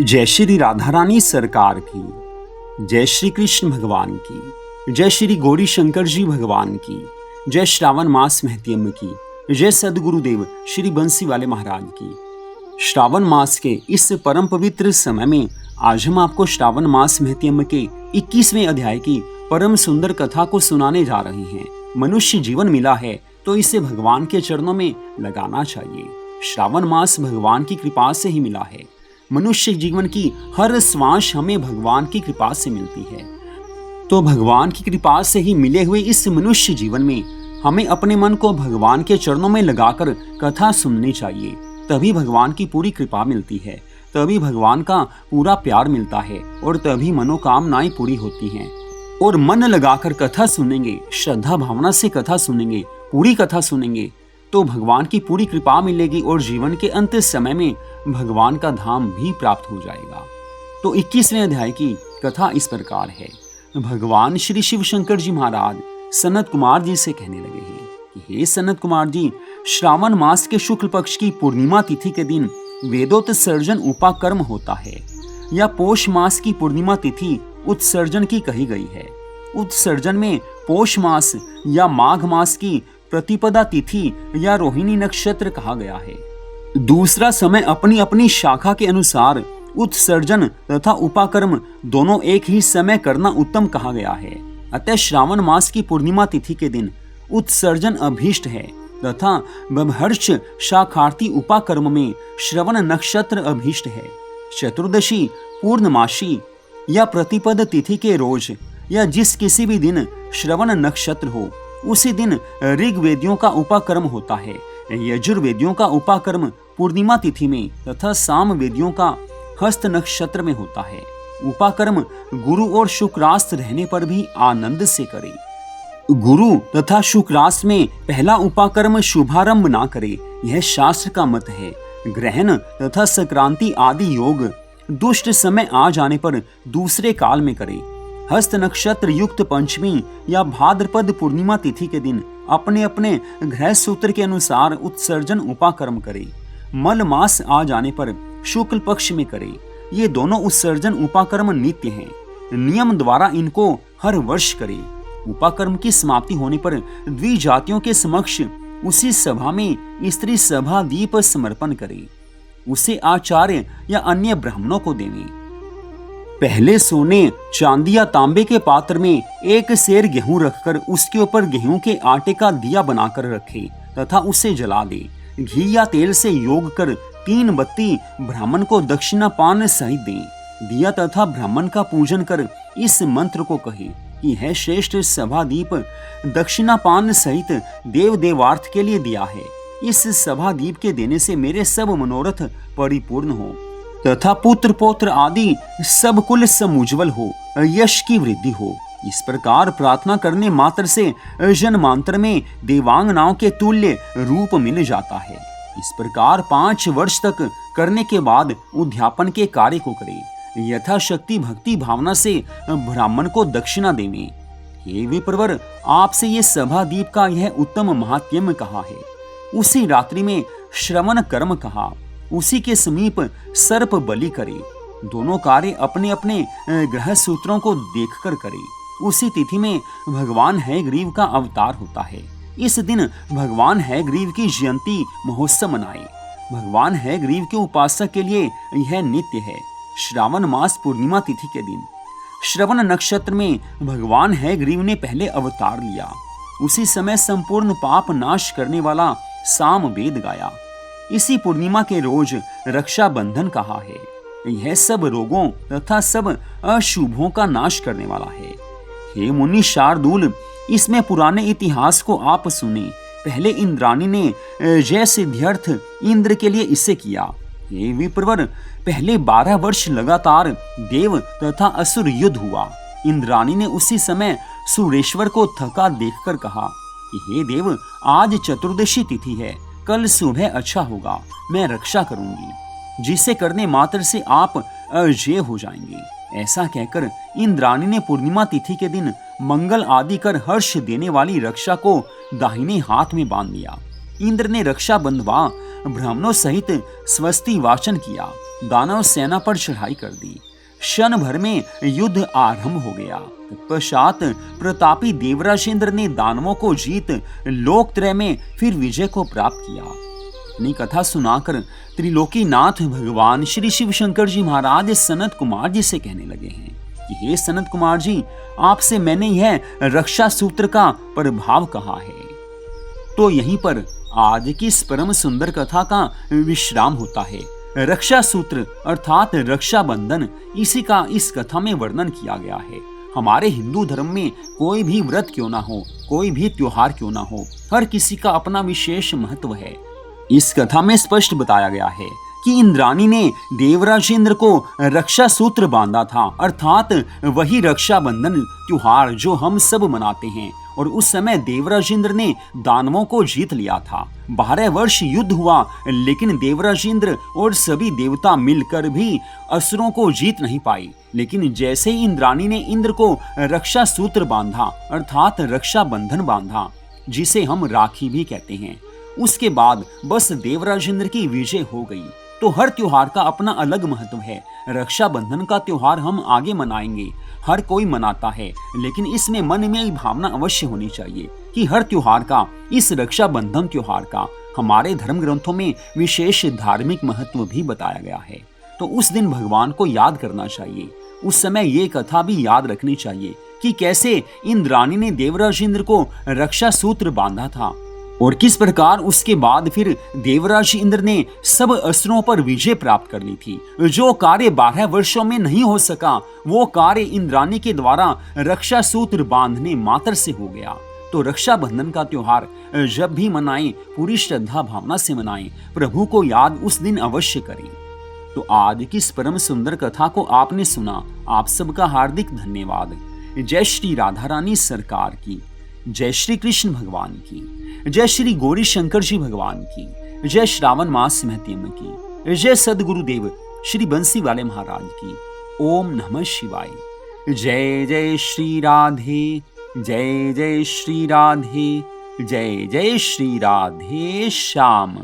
जय श्री राधा रानी सरकार की, जय श्री कृष्ण भगवान की, जय श्री गौरी शंकर जी भगवान की, जय श्रावण मास महत्यम की, जय सदगुरुदेव श्री बंसी वाले महाराज की। श्रावण मास के इस परम पवित्र समय में आज हम आपको श्रावण मास महत्यम के 21वें अध्याय की परम सुंदर कथा को सुनाने जा रहे हैं। मनुष्य जीवन मिला है तो इसे भगवान के चरणों में लगाना चाहिए। श्रावण मास भगवान की कृपा से ही मिला है। मनुष्य जीवन की हर श्वास हमें भगवान की कृपा से मिलती है। तो भगवान की कृपा से ही मिले हुए इस मनुष्य जीवन में हमें अपने मन को भगवान के चरणों में लगाकर कथा सुननी चाहिए। तभी भगवान की पूरी कृपा मिलती है, तभी भगवान का पूरा प्यार मिलता है और तभी मनोकामनाएं पूरी होती हैं। और मन लगाकर कथा सुनेंगे, श्रद्धा भावना से कथा सुनेंगे, पूरी कथा सुनेंगे तो भगवान की पूरी कृपा मिलेगी और जीवन के अंत समय में भगवान का धाम भी प्राप्त हो जाएगा। तो 21वें अध्याय की कथा इस प्रकार है। भगवान श्री शिव शंकर जी महाराज सनत कुमार जी से कहने लगे हैं कि हे सनत कुमार जी, श्रावण मास के शुक्ल पक्ष की पूर्णिमा तिथि के दिन वेदोत्सर्जन उपाकर्म होता है। या पौष मास की पूर्णिमा तिथि उत्सर्जन की कही गई है। उत्सर्जन में पौष मास या माघ मास की प्रतिपदा तिथि या रोहिणी नक्षत्र कहा गया है। दूसरा समय अपनी अपनी शाखा के अनुसार उत्सर्जन तथा उपाकर्म दोनों एक ही समय करना उत्तम कहा गया है। अतः श्रावण मास की पूर्णिमा तिथि के दिन उत्सर्जन अभीष्ट है तथा बभर्ष शाखार्थी उपाकर्म में श्रवण नक्षत्र अभीष्ट है। चतुर्दशी पूर्णमासी या प्रतिपद तिथि के रोज या जिस किसी भी दिन श्रवण नक्षत्र हो उसी दिन ऋग्वेदियों का उपाकर्म होता है। यजुर्वेदियों का उपाकर्म पूर्णिमा तिथि में तथा सामवेदियों का हस्त नक्षत्र में होता है। उपाकर्म गुरु और शुक्रास्त रहने पर भी आनंद से करे। गुरु तथा शुक्रास्त में पहला उपाकर्म शुभारंभ ना करे, यह शास्त्र का मत है। ग्रहण तथा संक्रांति आदि योग दुष्ट समय आ जाने पर दूसरे काल में करे। हस्त नक्षत्र युक्त पंचमी या भाद्रपद पूर्णिमा तिथि के दिन अपने अपने ग्रह सूत्र के अनुसार उत्सर्जन उपाकर्म करे। मल मास आ जाने पर शुक्ल पक्ष में करे। ये दोनों उत्सर्जन उपाकर्म नित्य हैं। नियम द्वारा इनको हर वर्ष करे। उपाकर्म की समाप्ति होने पर द्विजातियों के समक्ष उसी सभा में स्त्री सभा दीप समर्पण करे। उसे आचार्य या अन्य ब्राह्मणों को देवे। पहले सोने चांदी या तांबे के पात्र में एक सेर गेहूं रखकर उसके ऊपर गेहूं के आटे का दिया बनाकर रखे तथा उसे जला दे। घी या तेल से योग कर 3 बत्ती ब्राह्मण को दक्षिणा पान सहित दें। दिया तथा ब्राह्मण का पूजन कर इस मंत्र को कहे कि है श्रेष्ठ सभा दीप दक्षिणा पान सहित देव देवार्थ के लिए दिया है। इस सभा दीप के देने से मेरे सब मनोरथ परिपूर्ण हो तथा पुत्र पौत्र आदि सब कुल समुज्वल हो, यश की वृद्धि हो। इस प्रकार प्रार्थना करने मात्र से जन्मांतर में देवांगनाओं के तुल्य रूप मिल जाता है। इस प्रकार 5 वर्ष तक करने के बाद उद्यापन के कार्य को करे। यथाशक्ति भक्ति भावना से ब्राह्मण को दक्षिणा देवे। हे विप्रवर, आपसे ये सभा दीप का यह उत्तम महात्म्य कहा है। उसी रात्रि में श्रवण कर्म कहा। उसी के समीप सर्प बलि करे। दोनों कार्य अपने अपने ग्रह सूत्रों को देखकर करे। उसी तिथि में भगवान हयग्रीव का अवतार होता है। इस दिन भगवान हयग्रीव की जयंती महोत्सव मनाए। भगवान हयग्रीव के उपासक के लिए यह नित्य है। श्रावण मास पूर्णिमा तिथि के दिन श्रवण नक्षत्र में भगवान हयग्रीव ने पहले अवतार लिया। उसी समय संपूर्ण पाप नाश करने वाला साम वेद गाया। इसी पूर्णिमा के रोज रक्षा बंधन कहा है। यह सब रोगों तथा सब अशुभों का नाश करने वाला है। हे मुनि शार्दूल, इसमें पुराने इतिहास को आप सुने। पहले इंद्राणी ने जय सिद्ध्यर्थ इंद्र के लिए इसे किया। हे विप्रवर, पहले 12 वर्ष लगातार देव तथा असुर युद्ध हुआ। इंद्राणी ने उसी समय सुरेश्वर को थका देखकर कहा कि हे देव, आज चतुर्दशी तिथि है, कल सुबह अच्छा होगा, मैं रक्षा करूंगी, जिसे करने मात्र से आप अजय हो जाएंगे। ऐसा कहकर इंद्राणी ने पूर्णिमा तिथि के दिन मंगल आदि कर हर्ष देने वाली रक्षा को दाहिने हाथ में बांध लिया। इंद्र ने रक्षा बंधवा ब्राह्मणों सहित स्वस्ति वाचन किया, दानव सेना पर चढ़ाई कर दी। क्षण भर में युद्ध आरंभ हो गया। तत्पश्चात प्रतापी देवराजेंद्र ने दानवों को जीत लोकत्रय में फिर विजय को प्राप्त किया। अपनी कथा सुनाकर त्रिलोकीनाथ भगवान श्री शिव शंकर जी महाराज सनत कुमार जी से कहने लगे हैं कि हे सनत कुमार जी, आपसे मैंने यह रक्षा सूत्र का प्रभाव कहा है। तो यहीं पर आज की इस परम सुंदर कथा का विश्राम होता है। रक्षा सूत्र अर्थात रक्षा बंधन, इसी का इस कथा में वर्णन किया गया है। हमारे हिंदू धर्म में कोई भी व्रत क्यों ना हो, कोई भी त्योहार क्यों ना हो, हर किसी का अपना विशेष महत्व है। इस कथा में स्पष्ट बताया गया है कि इंद्राणी ने देवराजेंद्र को रक्षा सूत्र बांधा था, अर्थात वही रक्षा बंधन त्योहार जो हम सब मनाते हैं। और उस समय देवराजेंद्र ने दानवों को जीत लिया था। 12 वर्ष युद्ध हुआ, लेकिन देवराजेंद्र और सभी देवता मिलकर भी असुरों को जीत नहीं पाए। लेकिन जैसे ही इंद्राणी ने इंद्र को रक्षा सूत्र बांधा, अर्थात रक्षा बंधन बांधा, जिसे हम राखी भी कहते हैं, उसके बाद बस देवराजेंद्र की विजय हो गई। तो हर त्योहार का अपना अलग महत्व है। रक्षाबंधन का त्योहार हम आगे मनाएंगे, हर कोई मनाता है, लेकिन इसमें मन में एक भावना अवश्य होनी चाहिए कि हर त्योहार का, इस रक्षाबंधन त्योहार का हमारे धर्म ग्रंथों में विशेष धार्मिक महत्व भी बताया गया है। तो उस दिन भगवान को याद करना चाहिए। उस समय ये कथा भी याद रखनी चाहिए कि कैसे इंद्राणी ने देवराजेंद्र को रक्षा सूत्र बांधा था और किस प्रकार उसके बाद फिर देवराज इंद्र ने सब असुरों पर विजय प्राप्त कर ली थी। जो कार्य 12 वर्षों में नहीं हो सका, वो कार्य इंद्राणी के द्वारा रक्षा सूत्र बांधने मात्र से हो गया। तो रक्षाबंधन का त्योहार जब भी मनाएं, पूरी श्रद्धा भावना से मनाएं, प्रभु को याद उस दिन अवश्य करें। तो आज की इस परम सुंदर कथा को आपने सुना, आप सबका हार्दिक धन्यवाद। जय श्री राधा रानी सरकार की, जय श्री कृष्ण भगवान की, जय श्री गौरी शंकर जी भगवान की, जय श्रावण मास महत्यम की, जय सदगुरुदेव श्री बंसी वाले महाराज की। ओम नमः शिवाय। जय जय श्री राधे, जय जय श्री राधे, जय जय श्री राधे श्याम।